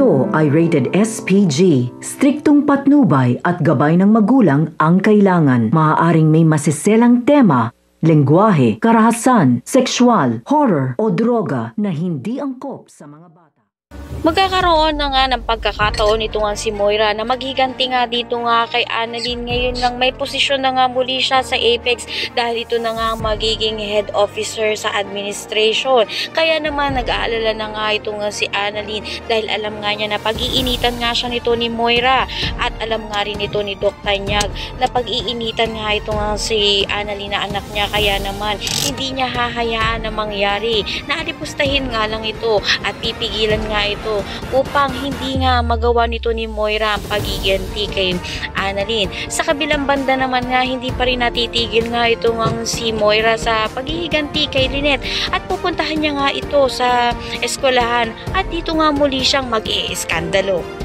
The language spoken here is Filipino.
ito ay rated SPG. Striktong patnubay at gabay ng magulang ang kailangan. Maaaring may masiselang tema, lengguwahe, karahasan, sexual, horror o droga na hindi angkop sa mga bata. Magkakaroon na nga ng pagkakataon ito nga si Moira na maghiganti nga dito nga kay Annalyn. Ngayon lang may posisyon na nga muli siya sa Apex dahil ito na nga magiging head officer sa administration. Kaya naman nag-aalala na nga ito nga si Annalyn dahil alam nga niya na pag-iinitan nga siya nito ni Moira at alam nga rin ito ni Doc Tanyag na pag-iinitan nga ito nga si Annalyn na anak niya. Kaya naman hindi niya hahayaan na mangyari. Naalipustahin nga lang ito at pipigilan nga ito upang hindi nga magawa nito ni Moira ang pagiganti kay Annalyn. Sa kabilang banda naman nga hindi pa rin natitigil nga ito nga si Moira sa paghihiganti kay Lynette at pupuntahan niya nga ito sa eskwelahan at dito nga muli siyang mag-iiskandalo.